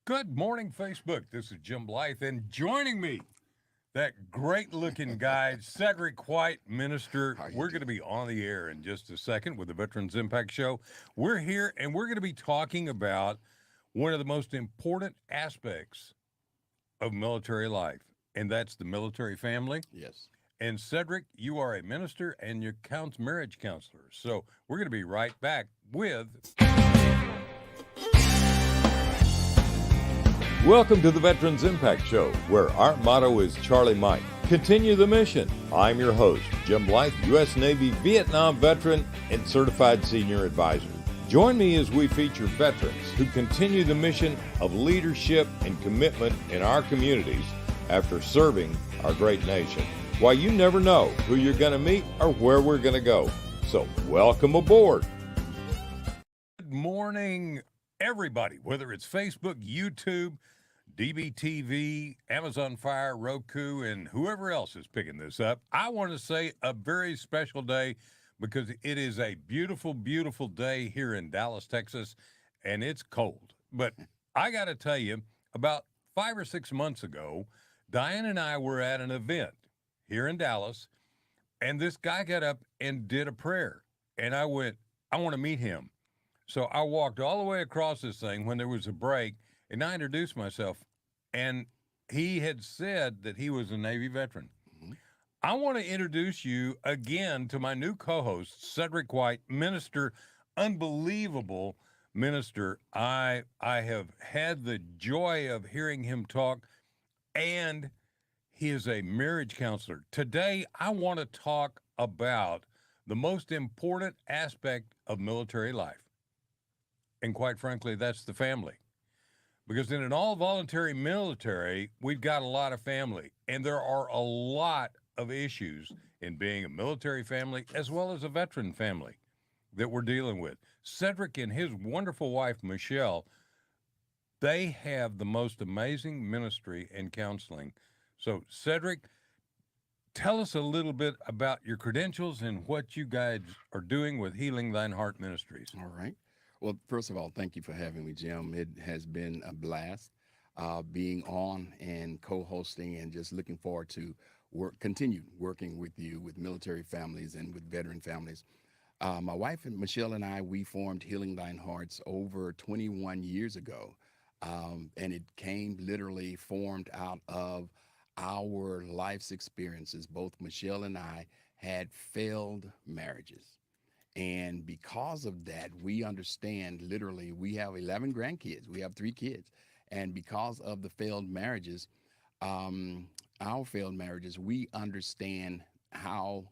Good morning, Facebook. This is Jim Blythe, and joining me, that great-looking guy, Cedric White, minister. How you We're going to doing? be on the air in just a second with the Veterans Impact Show. We're here, and we're going to be talking about one of the most important aspects of military life, and that's the military family. Yes. And Cedric, you are a minister and your marriage counselor. So we're going to be right back with. Welcome to the Veterans Impact Show, where our motto is Charlie Mike. Continue the mission. I'm your host, Jim Blythe, U.S. Navy Vietnam veteran and certified senior advisor. Join me as we feature veterans who continue the mission of leadership and commitment in our communities after serving our great nation. Why, you never know who you're going to meet or where we're going to go. So, welcome aboard. Good morning, everybody, whether it's Facebook, YouTube, DBTV, Amazon Fire, Roku, and whoever else is picking this up. I want to say a very special day because it is a beautiful, beautiful day here in Dallas, Texas, and it's cold. But I got to tell you, about 5 or 6 months ago, Diane and I were at an event here in Dallas, and this guy got up and did a prayer. And I went, I want to meet him. So I walked all the way across this thing when there was a break, and I introduced myself. And he had said that he was a Navy veteran. Mhm. I want to introduce you again to my new co-host, Cedric White, minister, unbelievable minister. I have had the joy of hearing him talk, and he is a marriage counselor. Today, I want to talk about the most important aspect of military life. And quite frankly, that's the family. Because in an all voluntary military, we've got a lot of family. And there are a lot of issues in being a military family as well as a veteran family that we're dealing with. Cedric and his wonderful wife, Michelle, they have the most amazing ministry and counseling. So, Cedric, tell us a little bit about your credentials and what you guys are doing with Healing Thine Heart Ministries. All right. Well, first of all, thank you for having me, Jim. It has been a blast being on and co-hosting, and just looking forward to continue working with you with military families and with veteran families. My wife and Michelle and I, we formed Healing Thine Hearts over 21 years ago, and it came literally formed out of our life's experiences. Both Michelle and I had failed marriages. And because of that, we understand literally, we have 11 grandkids, we have 3 kids. And because of the failed marriages, um, our failed marriages, we understand how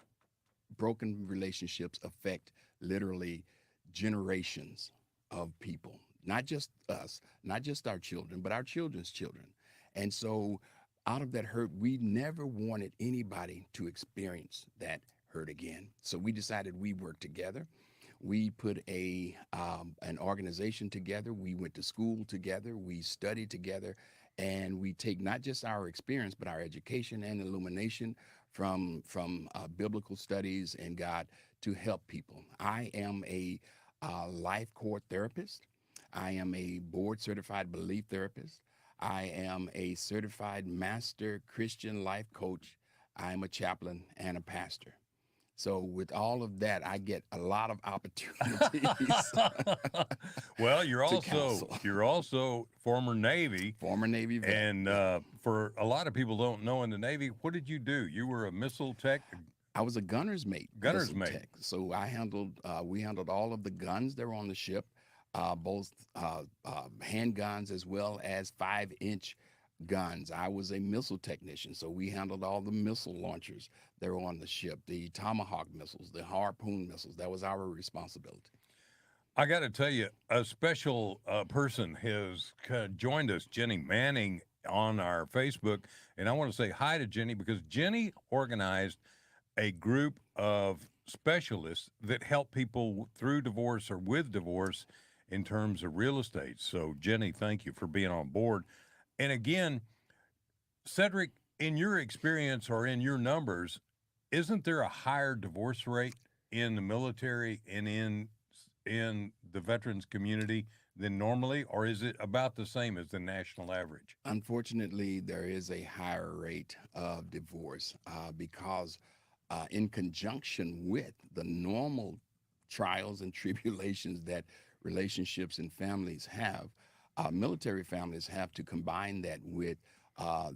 broken relationships affect literally generations of people, not just us, not just our children, but our children's children. And so, out of that hurt, we never wanted anybody to experience that hurt again. So we decided we work together. We put a an organization together. We went to school together. We studied together, and we take not just our experience, but our education and illumination from biblical studies and God to help people. I am a life core therapist. I am a board certified belief therapist. I am a certified master Christian life coach. I am a chaplain and a pastor. So with all of that, I get a lot of opportunities Well, to counsel. you're also former Navy, Former Navy vet. and Yep. for a lot of people don't know in the Navy, what did you do? You were a missile tech, I was a gunner's mate, gunner's missile mate. tech. So we handled all of the guns that were on the ship, both handguns as well as 5-inch guns. I was a missile technician, so we handled all the missile launchers that were on the ship, the Tomahawk missiles, the Harpoon missiles. That was our responsibility. I got to tell you, a special person has joined us, Jenny Manning, on our Facebook, and I want to say hi to Jenny because Jenny organized a group of specialists that help people through divorce or with divorce in terms of real estate. So, Jenny, thank you for being on board. And again, Cedric, in your experience or in your numbers, isn't there a higher divorce rate in the military and in the veterans community than normally, or is it about the same as the national average? Unfortunately, there is a higher rate of divorce because, in conjunction with the normal trials and tribulations that relationships and families have, military families have to combine that with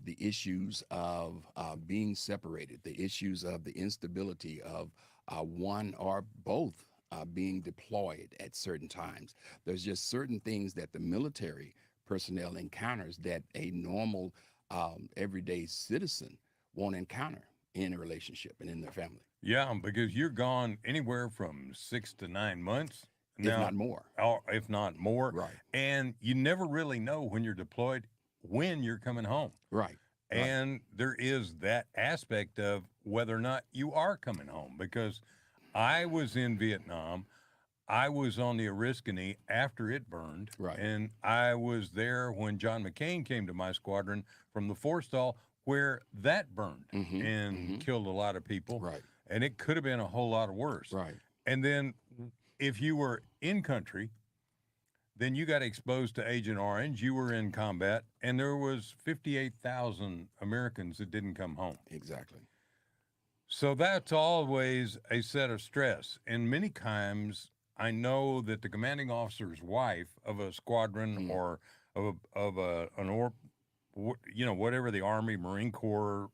the issues of being separated, the issues of the instability of one or both being deployed at certain times. There's just certain things that the military personnel encounters that a normal, everyday citizen won't encounter in a relationship and in their family, Yeah, because you're gone anywhere from 6 to 9 months if now, not more. or if not more, Right, and you never really know when you're deployed when you're coming home. right, right. And there is that aspect of whether or not you are coming home, because I was in Vietnam. I was on the Oriskany after it burned, Right. and I was there when John McCain came to my squadron from the Forstall, where that burned Mm-hmm. and Mm-hmm. killed a lot of people. Right. And it could have been a whole lot worse. Right. And then if you were in country, then you got exposed to Agent Orange. You were in combat, and there was 58,000 Americans that didn't come home. Exactly. So that's always a set of stress. And many times I know that the commanding officer's wife of a squadron or whatever, the Army, Marine Corps,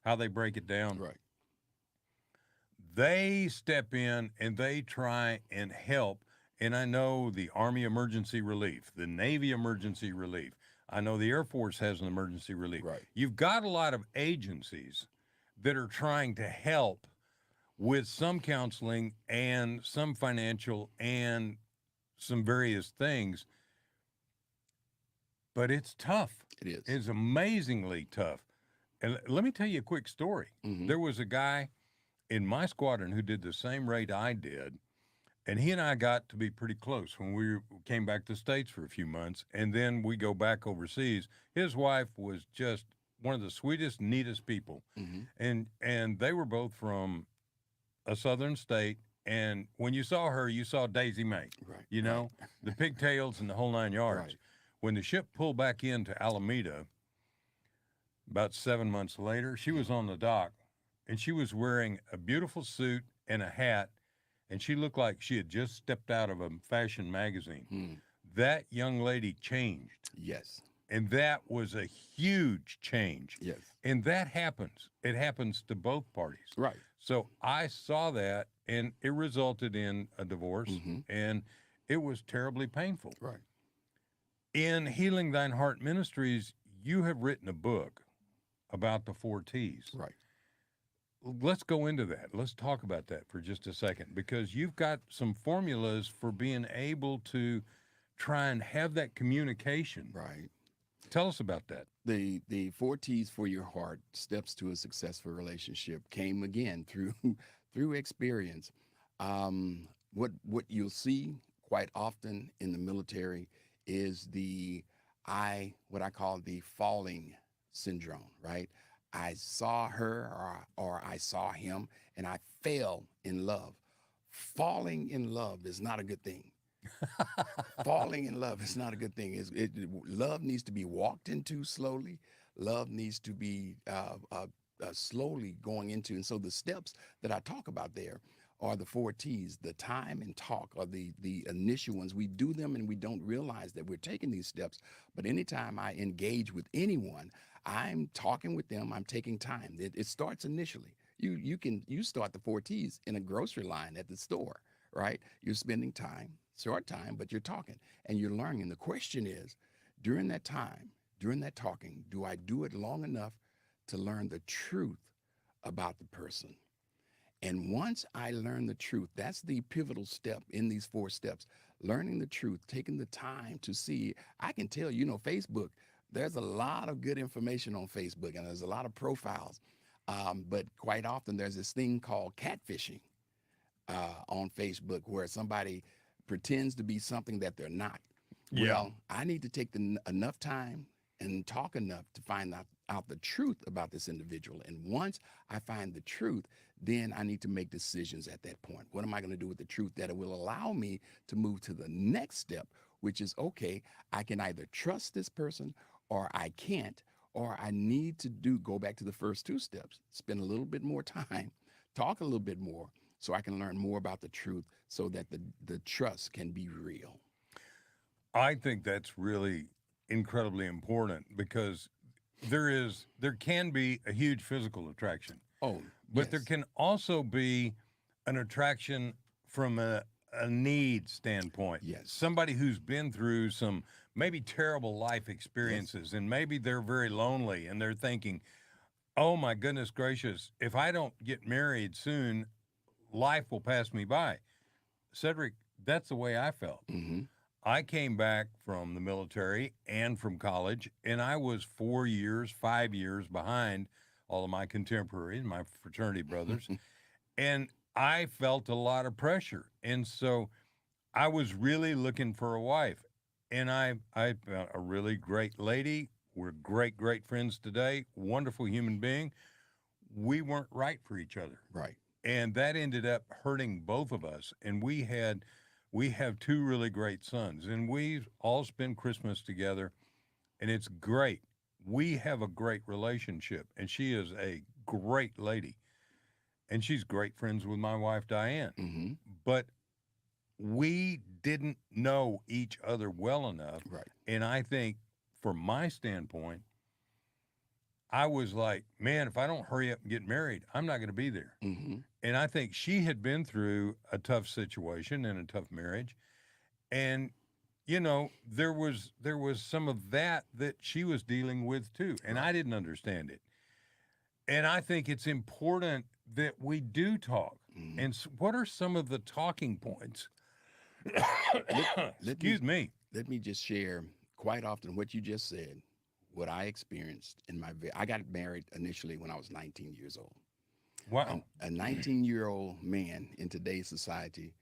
how they break it down. Right. They step in and they try and help. And I know the Army Emergency Relief, the Navy Emergency Relief. I know the Air Force has an emergency relief. Right. You've got a lot of agencies that are trying to help with some counseling and some financial and some various things. But it's tough. It is. It's amazingly tough. And let me tell you a quick story. Mm-hmm. There was a guy in my squadron who did the same rate I did, and he and I got to be pretty close when we came back to the States for a few months, and then we go back overseas. His wife was just one of the sweetest, neatest people, Mm-hmm. and they were both from a southern state, and when you saw her, you saw Daisy May, Right. you know, Right. the pigtails and the whole 9 yards. Right. When the ship pulled back into Alameda about 7 months later, she was on the dock, and she was wearing a beautiful suit and a hat, and she looked like she had just stepped out of a fashion magazine. Mm. That young lady changed, Yes. and that was a huge change. Yes. And that happens. It happens to both parties. Right. So I saw that, and it resulted in a divorce, and it was terribly painful. Right. In Healing Thine Heart Ministries, you have written a book about the 4 T's. Right. Let's go into that. Let's talk about that for just a second, because you've got some formulas for being able to try and have that communication. Right. Tell us about that. The 4 T's for your heart, steps to a successful relationship, came again through experience. What you'll see quite often in the military is what I call the falling syndrome, right? I saw her or I saw him and I fell in love. Falling in love is not a good thing. Falling in love is not a good thing. Love needs to be walked into slowly. Love needs to be slowly going into. And so the steps that I talk about there are the 4 T's. The time and talk are the initial ones. We do them and we don't realize that we're taking these steps. But anytime I engage with anyone, I'm talking with them. I'm taking time. It starts initially. You start the 4 T's in a grocery line at the store, right? You're spending time, short time, but you're talking and you're learning. The question is, during that time, during that talking, do I do it long enough to learn the truth about the person? And once I learn the truth, that's the pivotal step in these 4 steps, learning the truth, taking the time to see. I can tell, Facebook, there's a lot of good information on Facebook and there's a lot of profiles. But quite often there's this thing called catfishing on Facebook where somebody pretends to be something that they're not. Yeah. Well, I need to take enough time and talk enough to find out the truth about this individual. And once I find the truth, then I need to make decisions at that point. What am I going to do with the truth that it will allow me to move to the next step, which is, okay, I can either trust this person or I can't, or I need to go back to the first two steps, spend a little bit more time, talk a little bit more so I can learn more about the truth so that the trust can be real. I think that's really incredibly important because there can be a huge physical attraction, Oh, but there yes. can also be an attraction from a need standpoint. Yes. Somebody who's been through some maybe terrible life Yes. experiences and maybe they're very lonely and they're thinking, oh my goodness gracious, if I don't get married soon, life will pass me by. Cedric, that's the way I felt. Hmm. I came back from the military and from college, and I was 4 years, 5 years behind all of my contemporaries, my fraternity brothers, and I felt a lot of pressure. And so I was really looking for a wife, and I found a really great lady. We're great friends today, wonderful human being. We weren't right for each other, Right. and that ended up hurting both of us. And we have two really great sons, and we all spend Christmas together, and it's great. We have a great relationship, and she is a great lady, and she's great friends with my wife Diane. Hmm. But we didn't know each other well enough, Right. and I think from my standpoint, I was like, man, if I don't hurry up and get married, I'm not going to be there. Hmm. And I think she had been through a tough situation and a tough marriage. And, there was some of that she was dealing with too. And Right. I didn't understand it. And I think it's important that we do talk. Hmm. And what are some of the talking points? Let, let me Excuse me. let me just share quite often what you just said, what I experienced in I got married initially when I was 19 years old. Wow. A 19-year-old man in today's society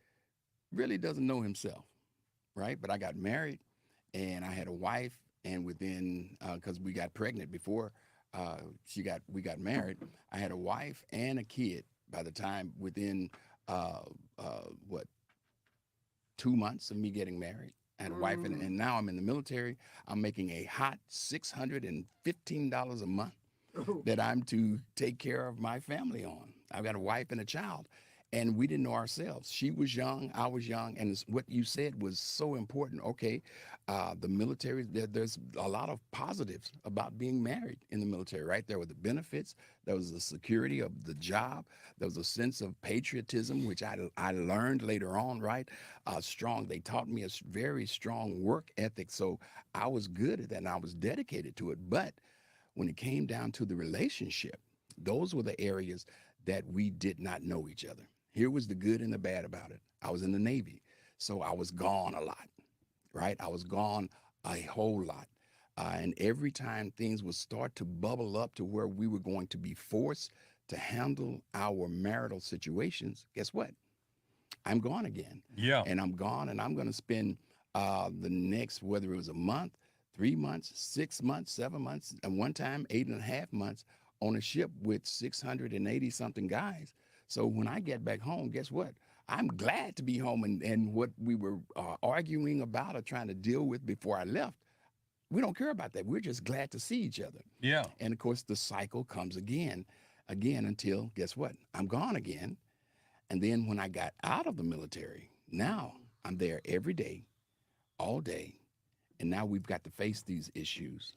really doesn't know himself, right? But I got married and I had a wife, and within, because we got pregnant before we got married, I had a wife and a kid by the time within, what, 2 months of me getting married. I had a wife, and now I'm in the military. I'm making a hot $615 a month that I'm to take care of my family on. I've got a wife and a child, and we didn't know ourselves. She was young, I was young, and what you said was so important. Okay, the military, there's a lot of positives about being married in the military, right? There were the benefits, there was the security of the job, there was a sense of patriotism, which I learned later on, right? Strong, they taught me a very strong work ethic, so I was good at that, and I was dedicated to it. But when it came down to the relationship, those were the areas that we did not know each other. Here was the good and the bad about it. I was in the Navy, so I was gone a lot, right? I was gone a whole lot. And every time things would start to bubble up to where we were going to be forced to handle our marital situations, guess what? I'm gone again. Yeah. And I'm gone, and I'm going to spend the next, whether it was a month, 3 months, 6 months, 7 months, and one time 8.5 months on a ship with 680 something guys. So when I get back home, guess what? I'm glad to be home, and what we were arguing about or trying to deal with before I left, we don't care about that. We're just glad to see each other. Yeah. And of course, the cycle comes again until, guess what? I'm gone again. And then when I got out of the military, now I'm there every day, all day. And now we've got to face these issues.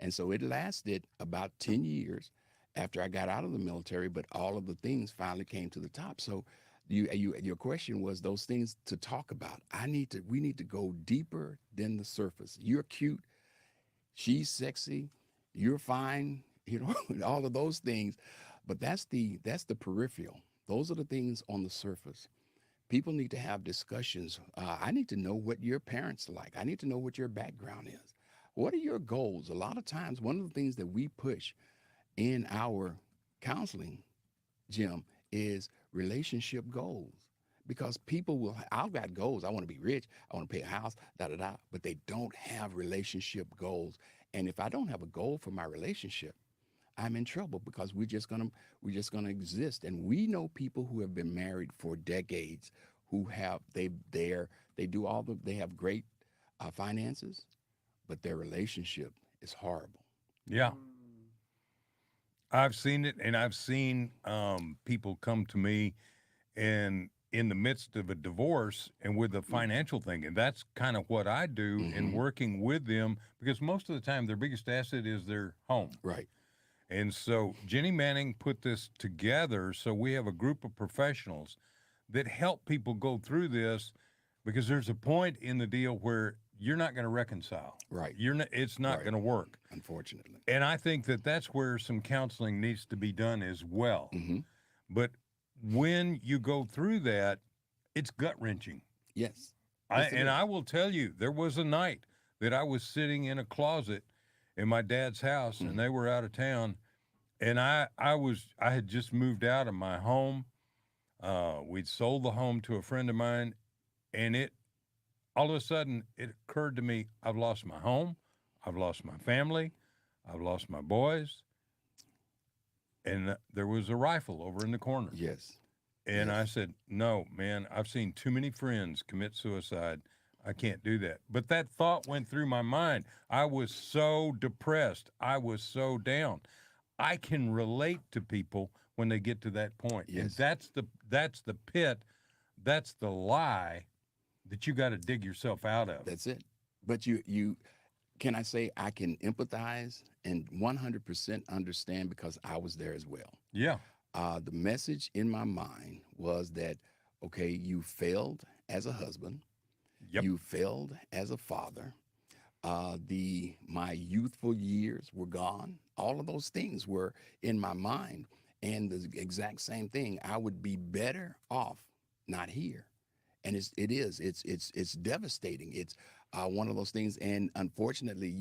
And so it lasted about 10 years after I got out of the military, but all of the things finally came to the top. So your question was those things to talk about. We need to go deeper than the surface. You're cute, she's sexy, you're fine, all of those things. But that's the peripheral. Those are the things on the surface. People need to have discussions. I need to know what your parents are like. I need to know what your background is. What are your goals? A lot of times, one of the things that we push in our counseling, Jim, is relationship goals. Because people I've got goals. I want to be rich. I want to pay a house, da da da. But they don't have relationship goals. And if I don't have a goal for my relationship, I'm in trouble because we're just gonna exist. And we know people who have been married for decades who have they have great finances, but their relationship is horrible. Yeah. I've seen it, and I've seen people come to me and in the midst of a divorce and with the financial thing. And that's kind of what I do in working with them, because most of the time their biggest asset is their home. Right. And so Jenny Manning put this together. So we have a group of professionals that help people go through this, because there's a point in the deal where you're not going to reconcile. Right. It's not Right. going to work. Unfortunately. And I think that that's where some counseling needs to be done as well. But when you go through that, it's gut wrenching. Yes. Yes, it is. I will tell you, there was a night that I was sitting in a closet in my dad's house, and they were out of town, and I had just moved out of my home. We'd sold the home to a friend of mine, and all of a sudden it occurred to me, I've lost my home, I've lost my family, I've lost my boys, and there was a rifle over in the corner. Yes. And I Yes. said, no, man, I've seen too many friends commit suicide. I can't do that. But that thought went through my mind. I was so depressed. I was so down. I can relate to people when they get to that point. And Yes. that's the pit. That's the lie that you got to dig yourself out of. That's it. But you can I say I can empathize and 100% understand, because I was there as well. Yeah. The message in my mind was that, okay, you failed as a husband, Yep. you failed as a father. My youthful years were gone. All of those things were in my mind, and the exact same thing. I would be better off not here, and it's devastating. It's one of those things, and unfortunately,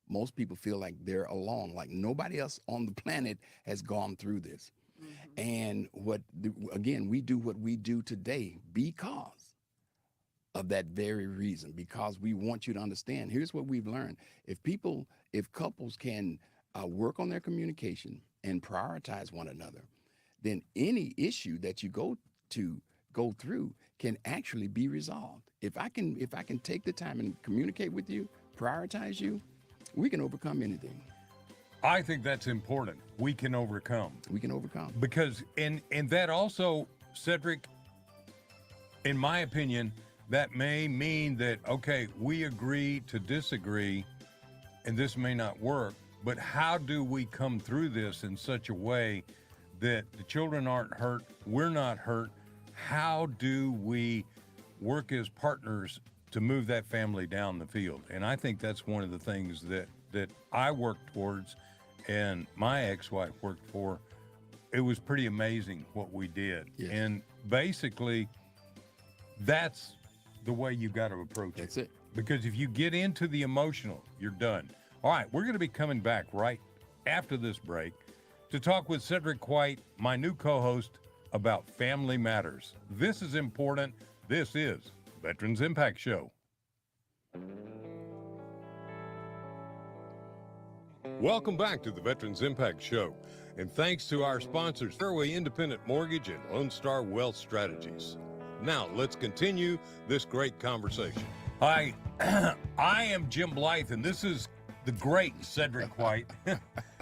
most people feel like they're alone, like nobody else on the planet has gone through this. And again, we do what we do today because of that very reason, because we want you to understand. Here's what we've learned: if couples can work on their communication and prioritize one another, then any issue that you go through can actually be resolved. If I can take the time and communicate with you, prioritize you, we can overcome anything. I think that's important. We can overcome. We can overcome. Because, and that also, Cedric, in my opinion, that may mean that, okay, we agree to disagree and this may not work, but how do we come through this in such a way that the children aren't hurt, we're not hurt? How do we work as partners to move that family down the field? And I think that's one of the things that I work towards and my ex-wife worked for. It was pretty amazing what we did. Yes. And basically, that's the way you got to approach it. That's it. Because if you get into the emotional, you're done. All right, we're going to be coming back right after this break to talk with Cedric White, my new co-host, about family matters. This is important. This is Veterans Impact Show. Welcome back to the Veterans Impact Show. And thanks to our sponsors, Fairway Independent Mortgage and Lone Star Wealth Strategies. Now, let's continue this great conversation. Hi, I am Jim Blythe, and this is the great Cedric White.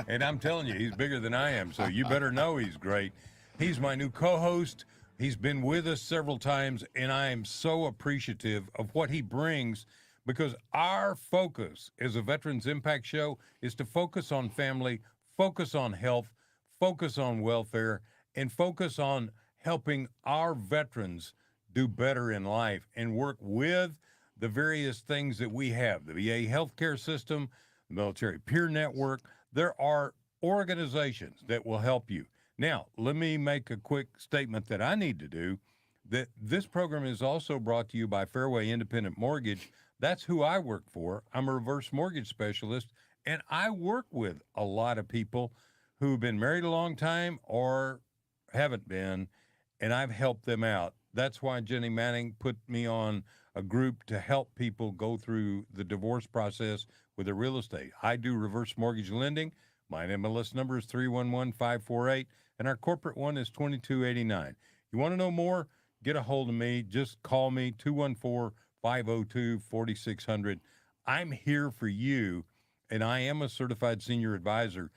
And I'm telling you, he's bigger than I am, so you better know he's great. He's my new co-host. He's been with us several times, and I am so appreciative of what he brings, because our focus as a Veterans Impact Show is to focus on family, focus on health, focus on welfare, and focus on helping our veterans do better in life and work with the various things that we have, the VA healthcare system, the Military Peer Network. There are organizations that will help you. Now, let me make a quick statement that I need to do, that this program is also brought to you by Fairway Independent Mortgage. That's who I work for. I'm a reverse mortgage specialist, and I work with a lot of people who've been married a long time or haven't been, and I've helped them out. That's why Jenny Manning put me on a group to help people go through the divorce process with their real estate. I do reverse mortgage lending. My MLS number is 311-548, and our corporate one is 2289. You want to know more? Get a hold of me. Just call me, 214-502-4600. I'm here for you, and I am a certified senior advisor.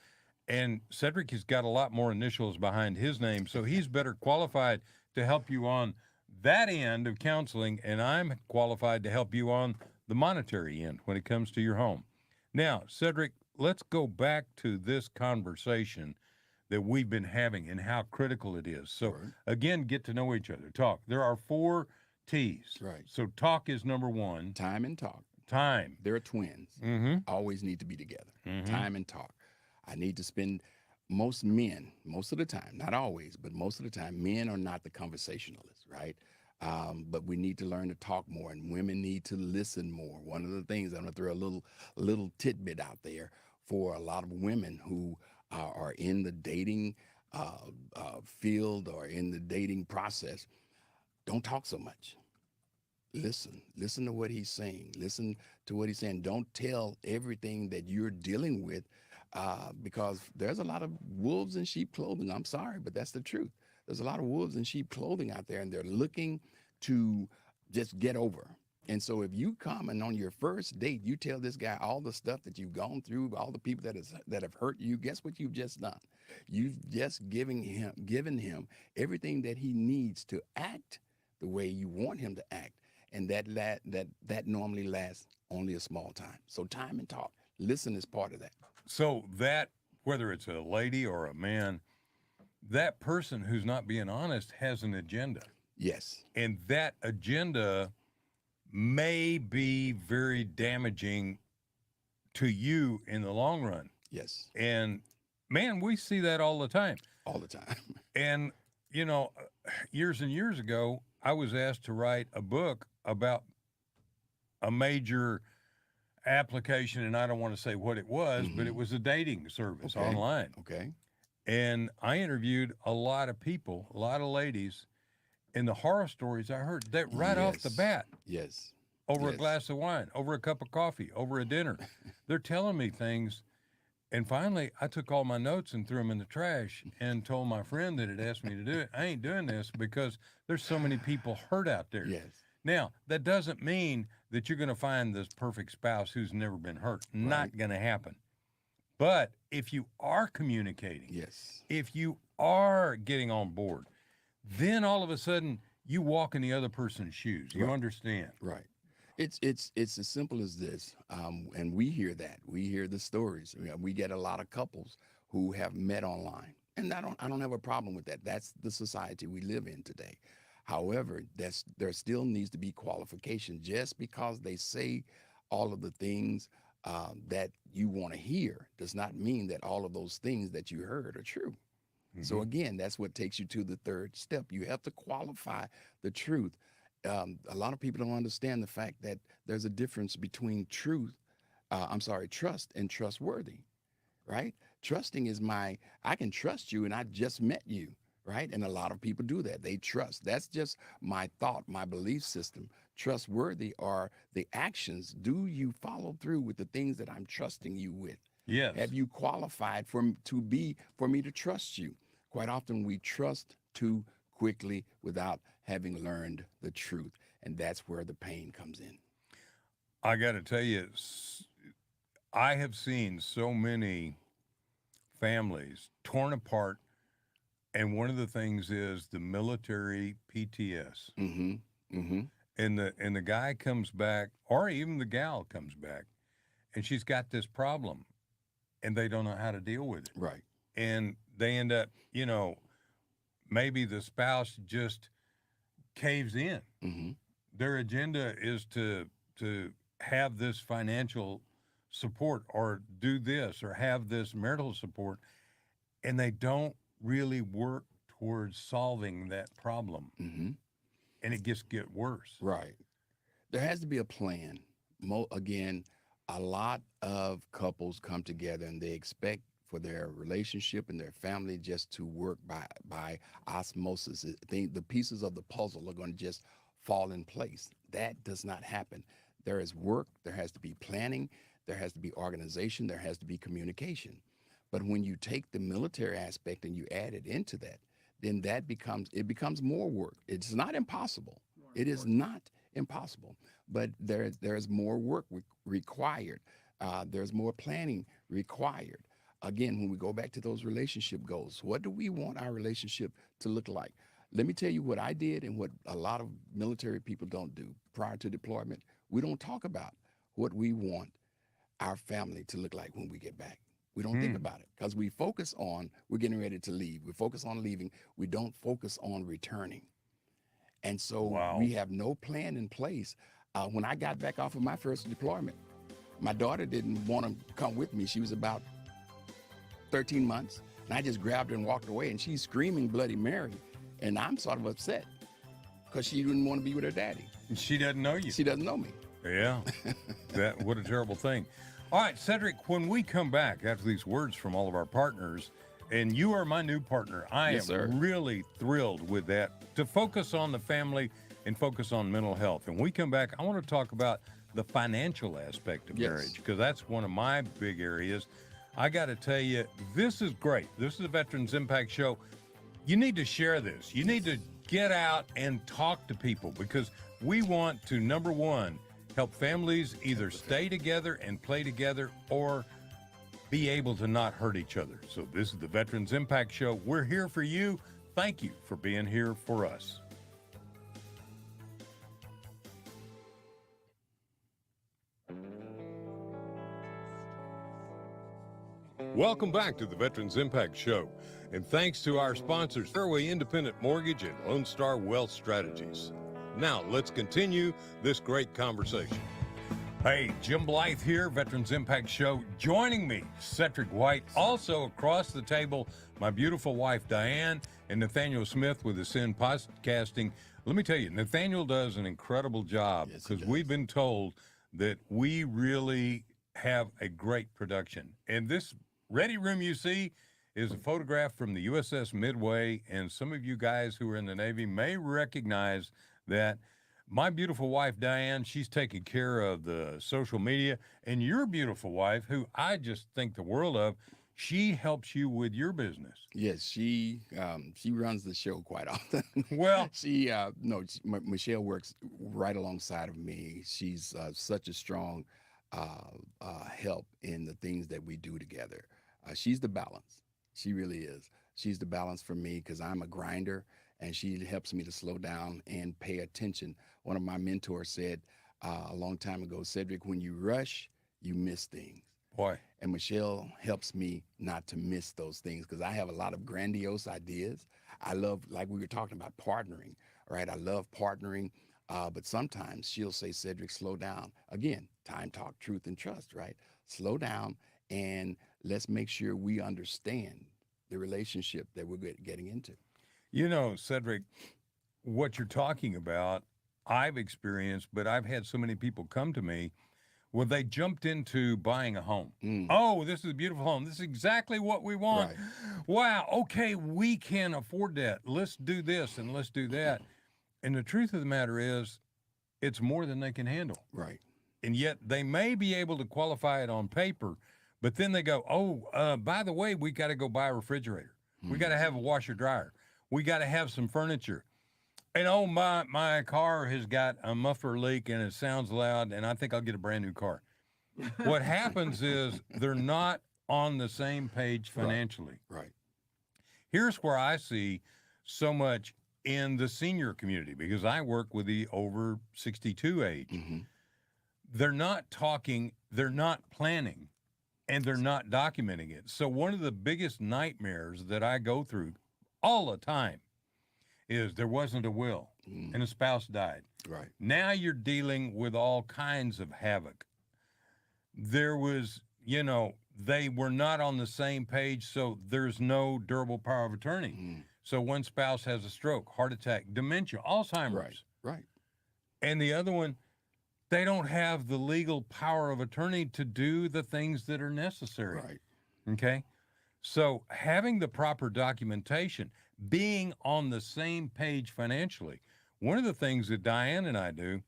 And Cedric has got a lot more initials behind his name, so he's better qualified to help you on that end of counseling, and I'm qualified to help you on the monetary end when it comes to your home. Now, Cedric, let's go back to this conversation that we've been having and how critical it is. So, Right. again, get to know each other. Talk. There are 4 T's. Right. So, talk is number 1. Time and talk. Time. They're twins. Mm-hmm. Always need to be together. Mm-hmm. Time and talk. I need to spend most men, most of the time, not always, but most of the time, men are not the conversationalists, right? But we need to learn to talk more, and women need to listen more. One of the things, I'm going to throw a little tidbit out there for a lot of women who are in the dating field or in the dating process. Don't talk so much. Listen to what he's saying. Listen to what he's saying. Don't tell everything that you're dealing with, because there's a lot of wolves in sheep clothing. I'm sorry, but that's the truth. There's a lot of wolves in sheep clothing out there, and they're looking to just get over. And so if you come and on your first date, you tell this guy all the stuff that you've gone through, all the people that have hurt you, guess what you've just done? You've just given him everything that he needs to act the way you want him to act. And that normally lasts only a small time. So time and talk. Listen is part of that. So that, whether it's a lady or a man, that person who's not being honest has an agenda. Yes. And that agenda may be very damaging to you in the long run. Yes. And man, we see that all the time. All the time. And, you know, years and years ago, I was asked to write a book about a major application, and I don't want to say what it was, but it was a dating service online. Okay. And I interviewed a lot of people, a lot of ladies, and the horror stories I heard that right off the bat, Yes. over a Yes. glass of wine, over a cup of coffee, over a dinner, they're telling me things. And finally, I took all my notes and threw them in the trash and told my friend that had asked me to do it, I ain't doing this because there's so many people hurt out there. Yes. Now, that doesn't mean that you're going to find this perfect spouse who's never been hurt. Not going to happen. But if you are communicating, Yes. if you are getting on board, then all of a sudden you walk in the other person's shoes. You understand. Right. It's as simple as this, and we hear that. We hear the stories. We get a lot of couples who have met online, and I don't have a problem with that. That's the society we live in today. However, there still needs to be qualification. Just because they say all of the things that you want to hear does not mean that all of those things that you heard are true. So again, that's what takes you to the third step. You have to qualify the truth. A lot of people don't understand the fact that there's a difference between trust and trustworthy, right? Trusting is I can trust you and I just met you, right? And a lot of people do that. They trust. That's just my thought, my belief system. Trustworthy are the actions. Do you follow through with the things that I'm trusting you with? Yes. Have you qualified for me to trust you? Quite often we trust too quickly without having learned the truth. And that's where the pain comes in. I got to tell you, I have seen so many families torn apart. And one of the things is the military PTS. And the guy comes back, or even the gal comes back, and she's got this problem, and they don't know how to deal with it. Right. And they end up, maybe the spouse just caves in. Their agenda is to have this financial support or do this or have this marital support, and they don't really work towards solving that problem. And it just gets worse. Right. There has to be a plan. Again, a lot of couples come together and they expect for their relationship and their family just to work by osmosis. The pieces of the puzzle are going to just fall in place. That does not happen. There is work, there has to be planning, there has to be organization, there has to be communication. But when you take the military aspect and you add it into that, then it becomes more work. It's not impossible. It is not impossible, but there's more work required. There's more planning required. Again, when we go back to those relationship goals, what do we want our relationship to look like? Let me tell you what I did and what a lot of military people don't do prior to deployment. We don't talk about what we want our family to look like when we get back. We don't think about it because we focus on we're getting ready to leave. We focus on leaving. We don't focus on returning. And so we have no plan in place. When I got back off of my first deployment, my daughter didn't want to come with me. She was about 13 months. And I just grabbed her and walked away. And she's screaming Bloody Mary. And I'm sort of upset because she didn't want to be with her daddy. She doesn't know you. She doesn't know me. Yeah. What a terrible thing. All right, Cedric, when we come back after these words from all of our partners, and you are my new partner, I am really thrilled with that, to focus on the family and focus on mental health. And when we come back, I want to talk about the financial aspect of marriage, because that's one of my big areas. I got to tell you, this is great. This is a Veterans Impact Show. You need to share this. You need to get out and talk to people, because we want to, number one, help families either stay together and play together or be able to not hurt each other. So this is the Veterans Impact Show. We're here for you. Thank you for being here for us. Welcome back to the Veterans Impact Show. And thanks to our sponsors, Fairway Independent Mortgage and Lone Star Wealth Strategies. Now, let's continue this great conversation. Hey, Jim Blythe here, Veterans Impact Show. Joining me, Cedric White. Also across the table, my beautiful wife, Diane, and Nathaniel Smith with the Sin Podcasting. Let me tell you, Nathaniel does an incredible job, because we've been told that we really have a great production. And this ready room you see is a photograph from the USS Midway, and some of you guys who are in the Navy may recognize that my beautiful wife, Diane, she's taking care of the social media, and your beautiful wife, who I just think the world of, she helps you with your business. Yes, she runs the show quite often. Well, Michelle works right alongside of me. She's such a strong help in the things that we do together. She's the balance. She really is. She's the balance for me, because I'm a grinder, and she helps me to slow down and pay attention. One of my mentors said a long time ago, Cedric, when you rush, you miss things. Boy. And Michelle helps me not to miss those things, because I have a lot of grandiose ideas. I love, like we were talking about, partnering, right? I love partnering, but sometimes she'll say, Cedric, slow down. Again, time, talk, truth, and trust, right? Slow down, and let's make sure we understand the relationship that we're getting into. You know, Cedric, what you're talking about, I've experienced, but I've had so many people come to me where they jumped into buying a home. Oh, this is a beautiful home. This is exactly what we want. Right. Wow, okay, we can afford that. Let's do this and let's do that. And the truth of the matter is, it's more than they can handle. Right. And yet they may be able to qualify it on paper, but then they go, by the way, we got to go buy a refrigerator. We got to have a washer dryer. We got to have some furniture. And my car has got a muffler leak and it sounds loud, and I think I'll get a brand new car. What happens is they're not on the same page financially. Right. Here's where I see so much in the senior community, because I work with the over 62 age. Mm-hmm. They're not talking, they're not planning, and they're not documenting it. So one of the biggest nightmares that I go through all the time is there wasn't a will and a spouse died. Right. Now you're dealing with all kinds of havoc. There was, they were not on the same page, so there's no durable power of attorney. So one spouse has a stroke, heart attack, dementia, Alzheimer's. Right. And the other one, they don't have the legal power of attorney to do the things that are necessary. Right. Okay? So having the proper documentation, being on the same page financially. One of the things that Diane and I do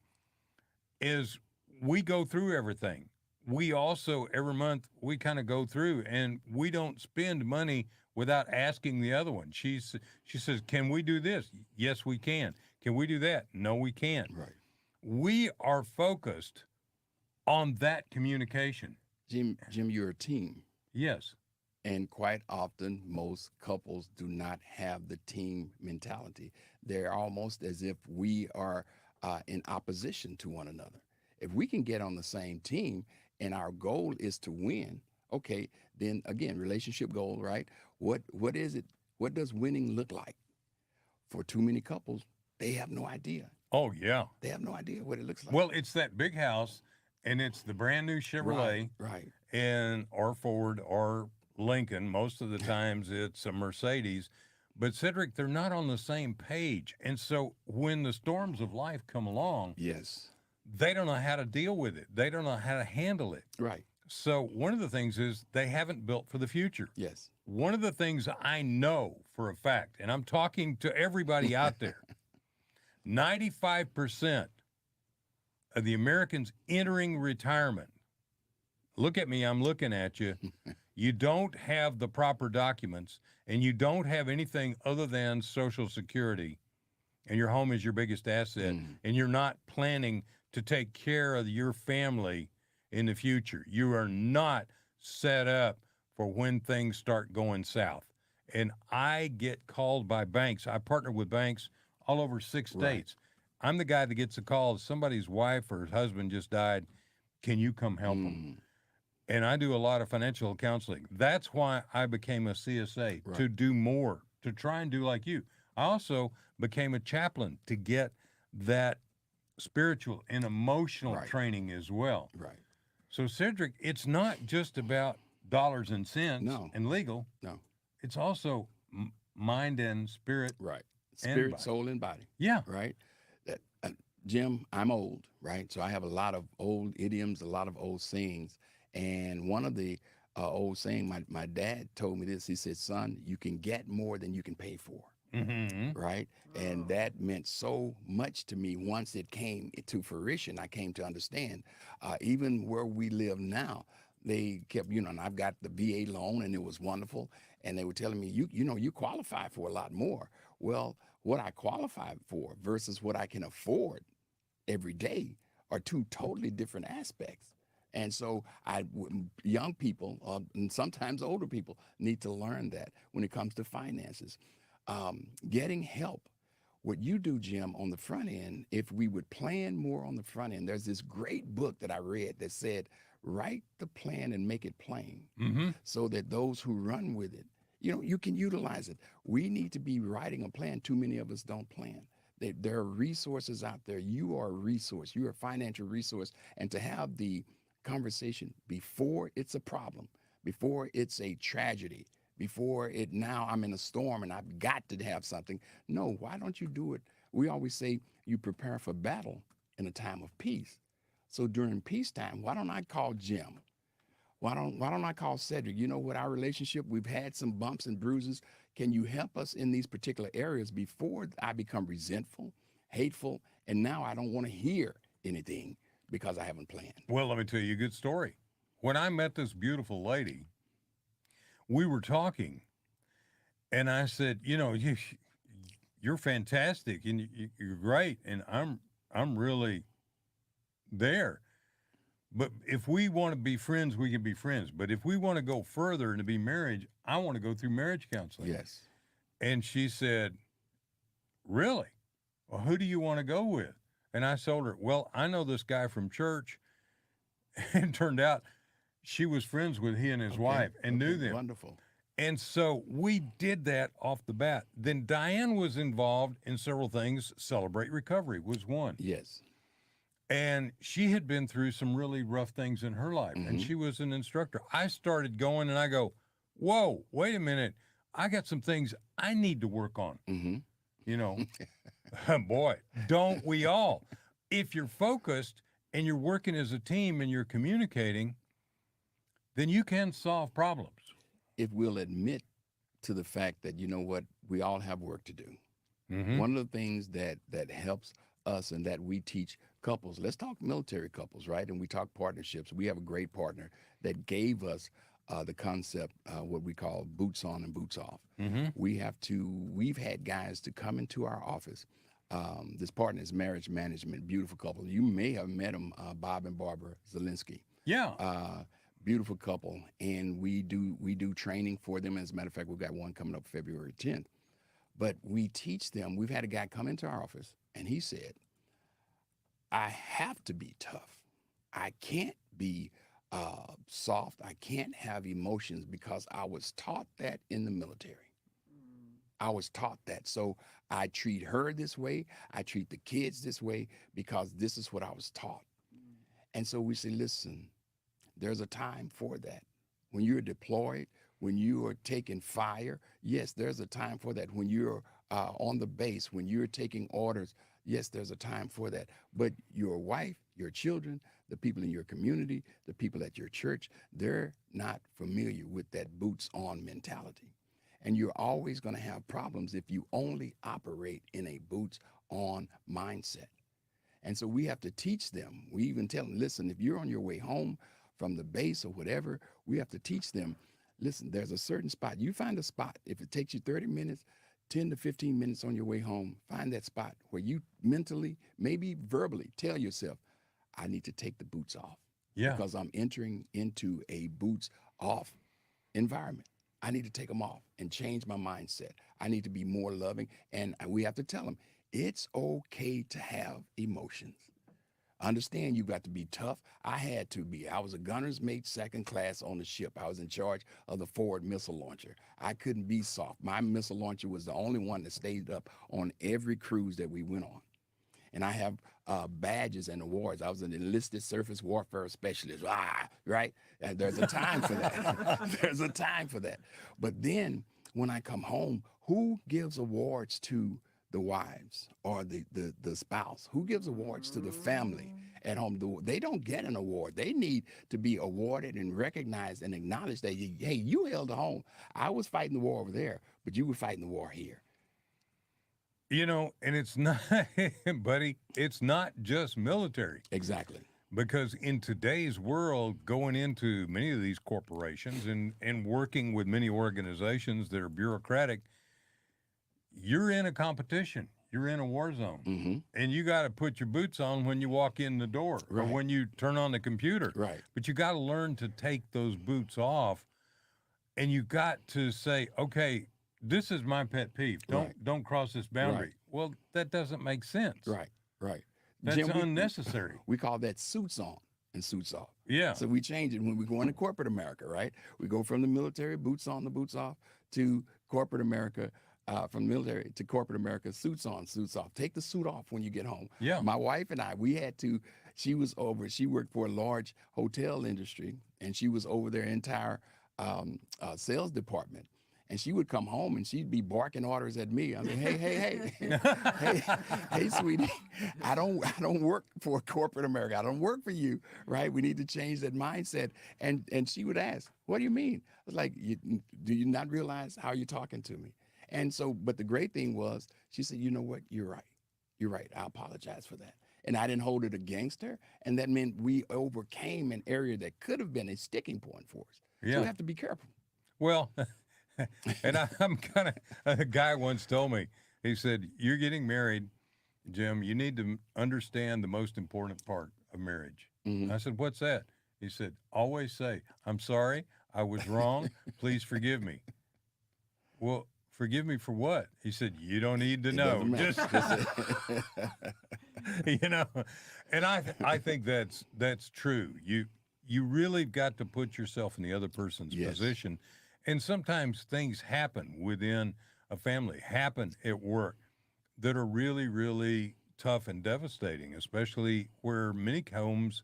is we go through everything. We also, every month, we kind of go through and we don't spend money without asking the other one. She says, can we do this? Yes, we can. Can we do that? No, we can't. Right. We are focused on that communication. Jim, you're a team. Yes. And quite often, most couples do not have the team mentality. They're almost as if we are in opposition to one another. If we can get on the same team and our goal is to win, okay, then again, relationship goal, right? What is it? What does winning look like? For too many couples, they have no idea. Oh, yeah. They have no idea what it looks like. Well, it's that big house, and it's the brand new Chevrolet, right. and or Ford or Lincoln. Most of the times it's a Mercedes. But Cedric, they're not on the same page. And so when the storms of life come along, Yes. they don't know how to deal with it. They don't know how to handle it. Right. So one of the things is they haven't built for the future. Yes. One of the things I know for a fact, and I'm talking to everybody out there, 95% of the Americans entering retirement, look at me, I'm looking at you, you don't have the proper documents and you don't have anything other than Social Security, and your home is your biggest asset, and you're not planning to take care of your family in the future. You are not set up for when things start going south. And I get called by banks. I partner with banks all over 6 states. I'm the guy that gets a call. Somebody's wife or husband just died. Can you come help them? And I do a lot of financial counseling. That's why I became a CSA, to do more, to try and do like you. I also became a chaplain to get that spiritual and emotional training as well. Right. So, Cedric, it's not just about dollars and cents and legal. No. It's also mind and spirit. Right. Spirit, soul, and body. Yeah. Right. Jim, I'm old, right? So I have a lot of old idioms, a lot of old sayings. And one of the old saying, my dad told me this. He said, son, you can get more than you can pay for. Right. And that meant so much to me once it came to fruition. I came to understand, even where we live now, they kept, and I've got the VA loan and it was wonderful. And they were telling me, you qualify for a lot more. Well, what I qualify for versus what I can afford every day are two totally different aspects. And so young people, and sometimes older people, need to learn that when it comes to finances. Getting help. What you do, Jim, on the front end, if we would plan more on the front end, there's this great book that I read that said, write the plan and make it plain so that those who run with it, you can utilize it. We need to be writing a plan. Too many of us don't plan. There are resources out there. You are a resource. You're a financial resource. And to have the conversation before it's a problem, before it's a tragedy, before now I'm in a storm and I've got to have something. No, why don't you do it? We always say you prepare for battle in a time of peace. So during peacetime, why don't I call Jim? Why don't I call Cedric? With our relationship, we've had some bumps and bruises. Can you help us in these particular areas before I become resentful, hateful, and now I don't want to hear anything because I haven't planned? Well, let me tell you a good story. When I met this beautiful lady, we were talking, and I said, you're fantastic, and you're great, and I'm really there. But if we want to be friends, we can be friends. But if we want to go further and to be married, I want to go through marriage counseling. Yes. And she said, really? Well, who do you want to go with? And I told her, well, I know this guy from church. And it turned out she was friends with he and his wife and knew them. Wonderful. And so we did that off the bat. Then Diane was involved in several things. Celebrate Recovery was one. Yes. And she had been through some really rough things in her life, and she was an instructor. I started going, and I go, whoa, wait a minute. I got some things I need to work on. Boy, don't we all? If you're focused and you're working as a team and you're communicating, then you can solve problems. If we'll admit to the fact that, we all have work to do. One of the things that helps us and that we teach couples, let's talk military couples, right? And we talk partnerships. We have a great partner that gave us the concept, what we call boots on and boots off. Mm-hmm. We've had guys to come into our office. This partner is Marriage Management, beautiful couple. You may have met them, Bob and Barbara Zielinski. Yeah. Beautiful couple, and we do training for them. As a matter of fact, we've got one coming up February 10th. But we teach them. We've had a guy come into our office, and he said, I have to be tough. I can't be soft. I can't have emotions because I was taught that in the military. I was taught that. So I treat her this way. I treat the kids this way because this is what I was taught. And so we say, listen, there's a time for that. When you're deployed, when you are taking fire, yes, there's a time for that. When you're on the base, when you're taking orders, yes, there's a time for that. But your wife, your children, the people in your community, the people at your church, they're not familiar with that boots on mentality. And you're always going to have problems if you only operate in a boots on mindset. And so we have to teach them. We even tell them, listen, if you're on your way home from the base or whatever, we have to teach them, listen, there's a certain spot. You find a spot. If it takes you 30 minutes, 10 to 15 minutes on your way home, find that spot where you mentally, maybe verbally tell yourself, I need to take the boots off. Yeah. Because I'm entering into a boots off environment. I need to take them off and change my mindset. I need to be more loving. And we have to tell them, it's okay to have emotions. Understand you've got to be tough. I had to be. I was a gunner's mate, second class on the ship. I was in charge of the forward missile launcher. I couldn't be soft. My missile launcher was the only one that stayed up on every cruise that we went on. And I have badges and awards. I was an enlisted surface warfare specialist. Right? And there's a time for that. There's a time for that. But then when I come home, who gives awards to the wives or the spouse? Who gives awards to the family at home? They don't get an award. They need to be awarded and recognized and acknowledged that, hey, you held the home. I was fighting the war over there, but you were fighting the war here. You know, and it's not, buddy, it's not just military. Exactly. Because in today's world, going into many of these corporations and working with many organizations that are bureaucratic, you're in a competition. You're in a war zone. Mm-hmm. And you got to put your boots on when you walk in the door or when you turn on the computer. Right. But you got to learn to take those boots off, and you got to say, okay, this is my pet peeve. Don't cross this boundary. Right. Well, that doesn't make sense. Right. That's Jim, unnecessary. We call that suits on and suits off. Yeah. So we change it when we go into corporate America, right? We go from the military, boots on, the boots off, to corporate America, from military to corporate America, suits on, suits off. Take the suit off when you get home. Yeah. My wife and I, we had to, she worked for a large hotel industry, and she was over their entire sales department. And she would come home and she'd be barking orders at me. I mean, hey, sweetie, I don't work for corporate America. I don't work for you, right? We need to change that mindset. And she would ask, what do you mean? I was like, do you not realize how you're talking to me? And so, but the great thing was, she said, you know what? You're right. You're right. I apologize for that. And I didn't hold it against her. And that meant we overcame an area that could have been a sticking point for us. Yeah. So we have to be careful. Well, and I'm kind of, a guy once told me, he said, you're getting married, Jim, you need to understand the most important part of marriage. Mm-hmm. I said, what's that? He said, always say, I'm sorry, I was wrong, please forgive me. Well, forgive me for what? He said, you don't need to know. Just, you know, and I think that's true. You really got to put yourself in the other person's position. And sometimes things happen within a family, happen at work, that are really, really tough and devastating, especially where many homes,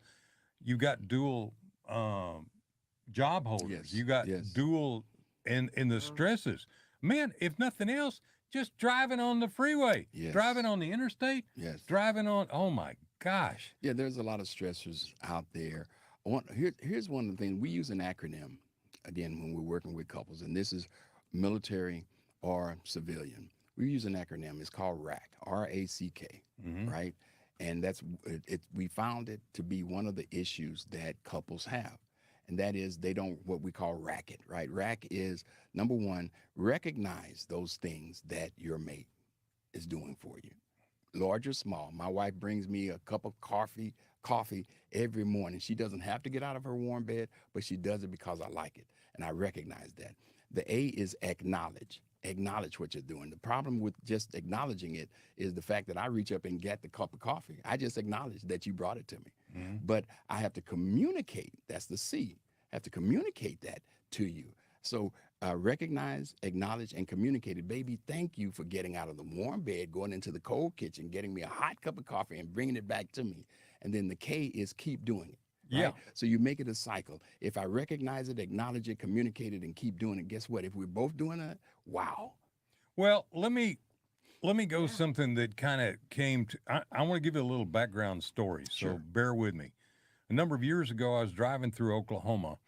you got dual job holders. Yes. You got dual, and the stresses. Man, if nothing else, just driving on the freeway, driving on the interstate, driving on, oh my gosh. Yeah, there's a lot of stressors out there. Here's one of the things, we use an acronym, again, when we're working with couples, and this is military or civilian. We use an acronym. It's called RACK, R-A-C-K, right? And we found it to be one of the issues that couples have. And that is they don't what we call racket, right? Rack is number one, recognize those things that your mate is doing for you, large or small. My wife brings me a cup of coffee every morning. She doesn't have to get out of her warm bed, but she does it because I like it. And I recognize that. The A is acknowledge. Acknowledge what you're doing. The problem with just acknowledging it is the fact that I reach up and get the cup of coffee. I just acknowledge that you brought it to me. Mhm. But I have to communicate. That's the C. I have to communicate that to you. So recognize, acknowledge, and communicate it. Baby, thank you for getting out of the warm bed, going into the cold kitchen, getting me a hot cup of coffee, and bringing it back to me. And then the K is keep doing it. Right? Yeah. So you make it a cycle. If I recognize it, acknowledge it, communicate it, and keep doing it, guess what? If we're both doing it, wow. Well, let me go something that kind of came to. I want to give you a little background story, so Sure. bear with me. A number of years ago, I was driving through Oklahoma,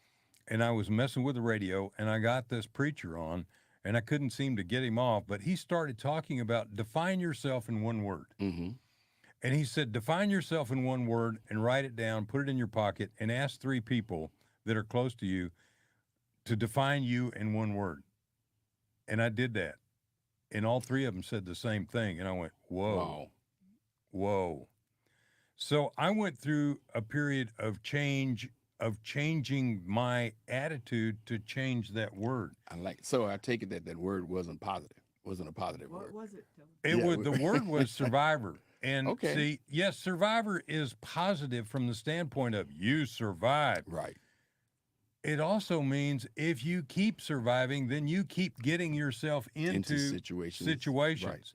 and I was messing with the radio, and I got this preacher on, and I couldn't seem to get him off, but he started talking about define yourself in one word. Mm-hmm. And he said, define yourself in one word and write it down, put it in your pocket, and ask 3 people that are close to you to define you in one word. And I did that. And all 3 of them said the same thing. And I went, whoa, Wow. whoa. So I went through a period of changing my attitude to change that word. So I take it that word wasn't positive. Wasn't a positive What word. was it? The word was survivor. And Okay. see, yes, survivor is positive from the standpoint of you survived. Right. It also means if you keep surviving, then you keep getting yourself into situations. Right.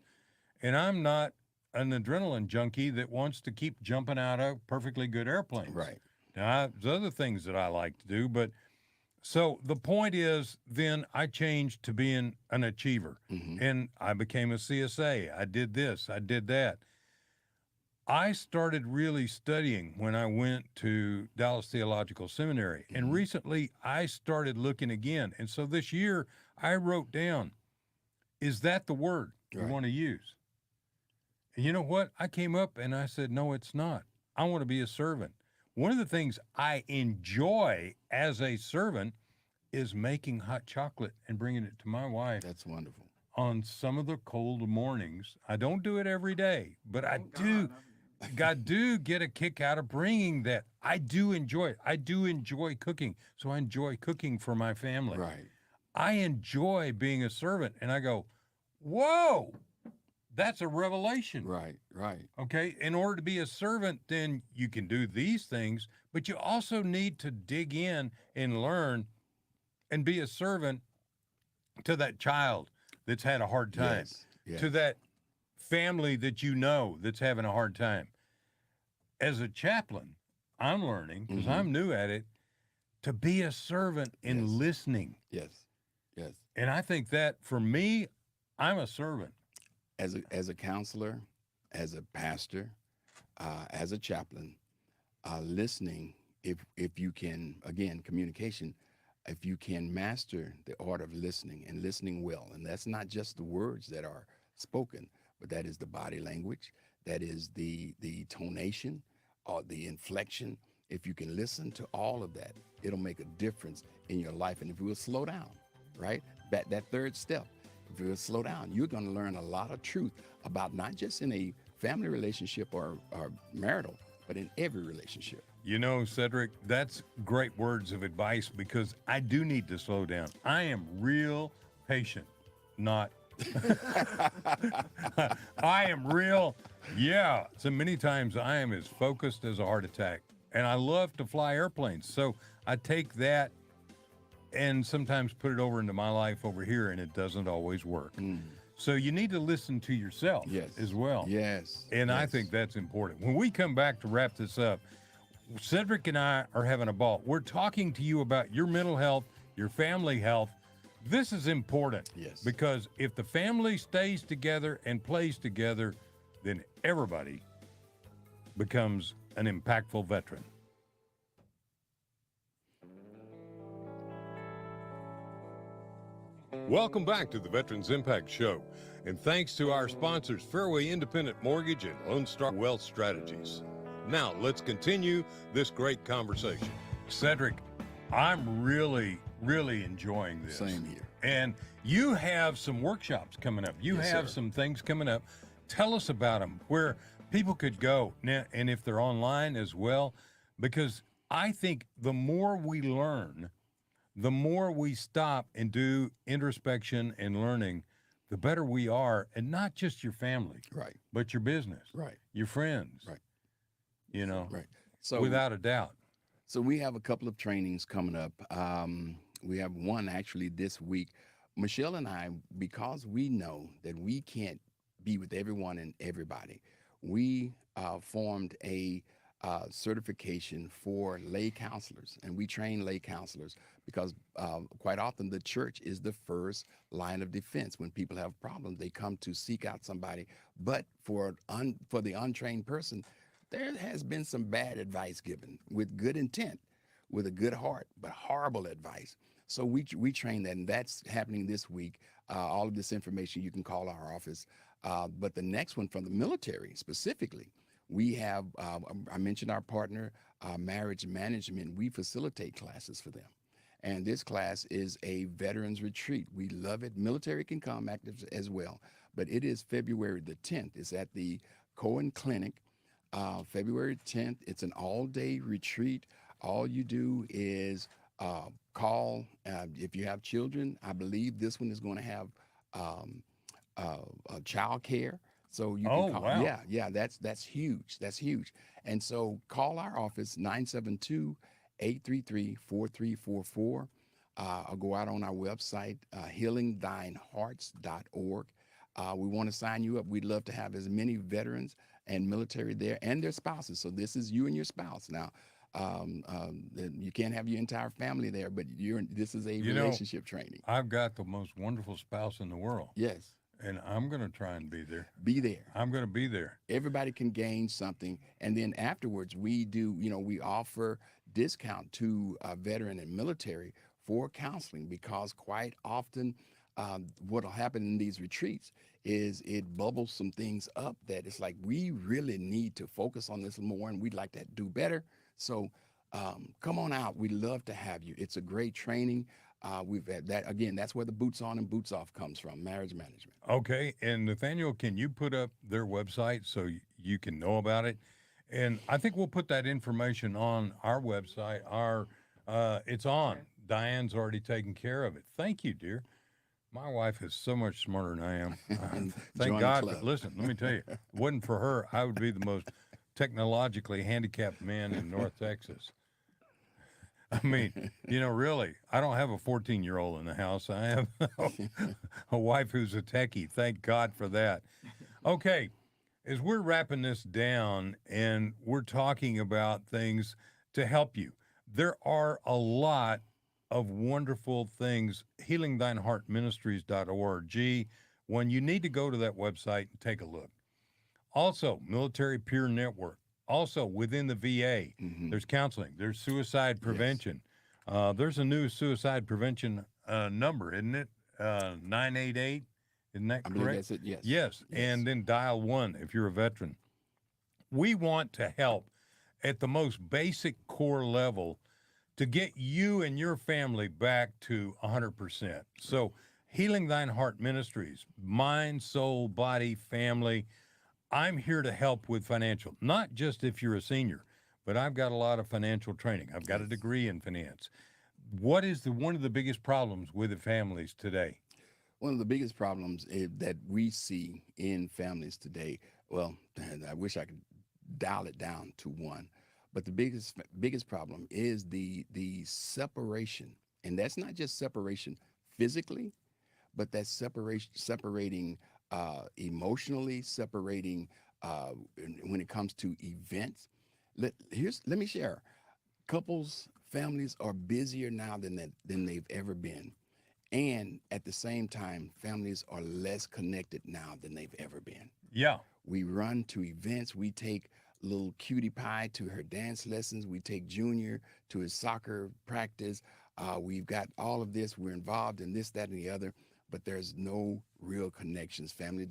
And I'm not an adrenaline junkie that wants to keep jumping out of perfectly good airplanes. Right. Now, there's other things that I like to do, but so the point is, then I changed to being an achiever, Mm-hmm. and I became a CSA. I did this, I did that. I started really studying when I went to Dallas Theological Seminary, and Mhm. recently I started looking again. And so this year I wrote down, is that the word you Right. want to use? And you know what? I came up and I said, no, it's not. I want to be a servant. One of the things I enjoy as a servant is making hot chocolate and bringing it to my wife That's wonderful. on some of the cold mornings. I don't do it every day, but I do get a kick out of bringing that. I do enjoy it. I do enjoy cooking. So I enjoy cooking for my family. Right. I enjoy being a servant. And I go, whoa, that's a revelation. Right. Right. Okay. In order to be a servant, then you can do these things, but you also need to dig in and learn and be a servant to that child that's had a hard time, Yes. Yes. to that family that you know that's having a hard time. As a chaplain, I'm learning, because Mhm. I'm new at it, to be a servant in Yes. listening. Yes. Yes. And I think that for me, I'm a servant. As a counselor, as a pastor, as a chaplain, listening. If you can, again, communication. If you can master the art of listening and listening well, and that's not just the words that are spoken, but that is the body language, that is the tonation, or the inflection. If you can listen to all of that, it'll make a difference in your life. And if you will slow down, right? That third step, if you will slow down, you're going to learn a lot of truth about not just in a family relationship or marital, but in every relationship. You know, Cedric, that's great words of advice, because I do need to slow down. I am real patient, not. I am real. Yeah. So many times I am as focused as a heart attack, and I love to fly airplanes. So I take that and sometimes put it over into my life over here, and it doesn't always work. So you need to listen to yourself Yes. as well. Yes. And I yes. think that's important. When we come back to wrap this up, Cedric and I are having a ball. We're talking to you about your mental health, your family health. This is important. Yes. Because if the family stays together and plays together, then everybody becomes an impactful veteran. Welcome back to the Veterans Impact Show. And thanks to our sponsors, Fairway Independent Mortgage and Lone Star Wealth Strategies. Now, let's continue this great conversation. Cedric, I'm really enjoying this. Same here. And you have some workshops coming up. You Yes, have sir. some things coming up. Tell us about them, where people could go now, and if they're online as well, because I think the more we learn, the more we stop and do introspection and learning, the better we are, and not just your family, Right. but your business, Right. your friends, Right. you know, Right. So without a doubt. So we have a couple of trainings coming up. We have one actually this week. Michelle and I, because we know that we can't be with everyone and everybody, we formed a certification for lay counselors, and we train lay counselors because quite often the church is the first line of defense. When people have problems, they come to seek out somebody. But for the untrained person, there has been some bad advice given with good intent, with a good heart, but horrible advice. So we train that, and that's happening this week. All of this information, you can call our office. But the next one from the military specifically, we have, I mentioned our partner, Marriage Management. We facilitate classes for them. And this class is a veterans retreat. We love it. Military can come, active as well. But it is February the 10th. It's at the Cohen Clinic. February 10th, it's an all-day retreat. All you do is call. If you have children, I believe this one is going to have child care. So you can call. Wow. Yeah, that's huge. That's huge. And so call our office, 972-833-4344. Or go out on our website, healingthinehearts.org. We want to sign you up. We'd love to have as many veterans and military there and their spouses. So this is you and your spouse. Now, you can't have your entire family there, but this is a relationship training. I've got the most wonderful spouse in the world. Yes. And I'm going to try and be there. Be there. I'm going to be there. Everybody can gain something. And then afterwards, we offer discount to veteran and military for counseling, because quite often what will happen in these retreats is it bubbles some things up that it's like, we really need to focus on this more, and we'd like to do better. So come on out. We'd love to have you. It's a great training. We've had that. Again, that's where the boots on and boots off comes from, Marriage Management. Okay. And Nathaniel, can you put up their website so you can know about it? And I think we'll put that information on our website. It's on. Diane's already taken care of it. Thank you, dear. My wife is so much smarter than I am. Thank God. But listen, let me tell you, if it wasn't for her, I would be the most technologically handicapped man in North Texas. I mean, really, I don't have a 14-year-old in the house. I have a wife who's a techie. Thank God for that. Okay, as we're wrapping this down and we're talking about things to help you, there are a lot of wonderful things. HealingThineHeartMinistries.org. When you need to go to that website and take a look. Also, Military Peer Network. Also, within the VA, there's counseling. There's suicide prevention. Yes. There's a new suicide prevention number, isn't it? 988. Isn't that correct? I believe that's it. Yes. Yes. And then dial 1 if you're a veteran. We want to help at the most basic core level to get you and your family back to 100%. So, Healing Thine Heart Ministries, mind, soul, body, family. I'm here to help with financial, not just if you're a senior, but I've got a lot of financial training. I've got a degree in finance. What is one of the biggest problems with the families today? One of the biggest problems that we see in families today, well, I wish I could dial it down to one, but the biggest problem is the separation. And that's not just separation physically, but that's separating emotionally, separating when it comes to events. Let me share. Couples, families are busier now than they've ever been. And at the same time, families are less connected now than they've ever been. Yeah. We run to events. We take little cutie pie to her dance lessons. We take Junior to his soccer practice. We've got all of this. We're involved in this, that, and the other, but there's no real connections. Families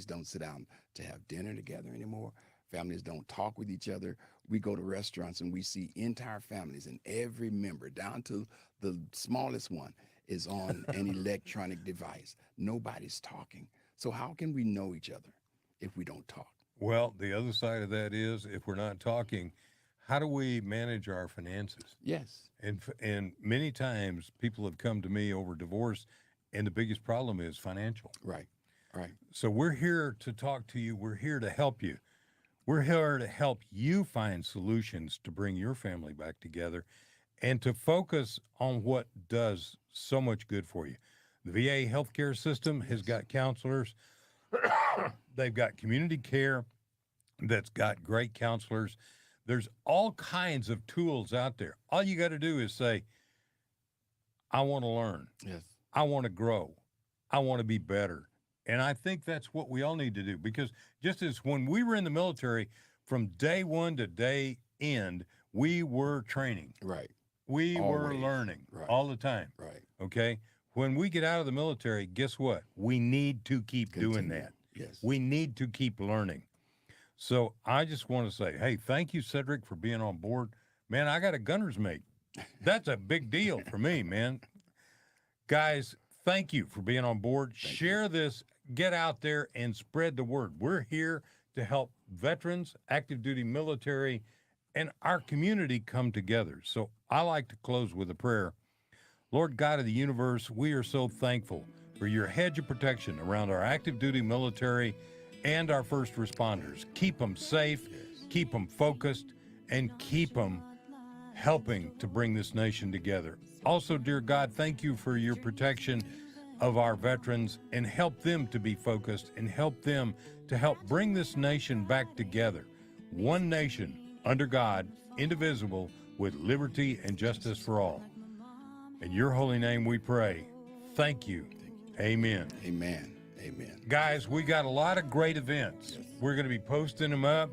don't sit down to have dinner together anymore. Families don't talk with each other. We go to restaurants and we see entire families, and every member, down to the smallest one, is on an electronic device. Nobody's talking. So how can we know each other if we don't talk? Well, the other side of that is if we're not talking, how do we manage our finances? Yes. And many times people have come to me over divorce, and the biggest problem is financial. Right. Right. So we're here to talk to you. We're here to help you. We're here to help you find solutions to bring your family back together and to focus on what does so much good for you. The VA healthcare system has got counselors. They've got community care that's got great counselors. There's all kinds of tools out there. All you got to do is say, I want to learn. Yes. I want to grow. I want to be better. And I think that's what we all need to do, because just as when we were in the military, from day one to day end, we were training. Right. We were Always. learning Right. all the time. Right. Okay? When we get out of the military, guess what? We need to keep doing Continue. that. Yes. We need to keep learning. So I just want to say, hey, thank you, Cedric, for being on board. Man, I got a gunner's mate. That's a big deal for me, man. Guys, thank you for being on board. Share this, get out there and spread the word. We're here to help veterans, active duty military, and our community come together. So I like to close with a prayer. Lord God of the universe, we are so thankful for your hedge of protection around our active duty military and our first responders. Keep them safe, keep them focused, and keep them helping to bring this nation together. Also, dear God, thank you for your protection of our veterans, and help them to be focused and help them to help bring this nation back together. One nation under God, indivisible, with liberty and justice for all. In your holy name we pray. Thank you. Amen. Amen. Amen. Guys, we got a lot of great events. We're going to be posting them up.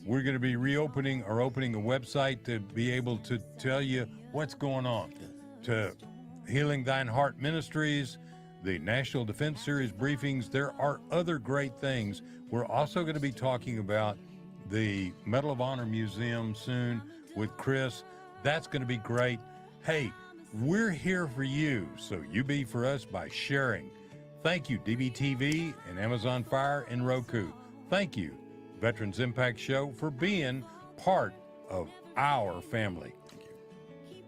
We're going to be opening a website to be able to tell you what's going on. To Healing Thine Heart Ministries, the National Defense Series briefings. There are other great things. We're also going to be talking about the Medal of Honor Museum soon with Chris. That's going to be great. Hey, we're here for you, so you be for us by sharing. Thank you, DBTV and Amazon Fire and Roku. Thank you, Veterans Impact Show, for being part of our family.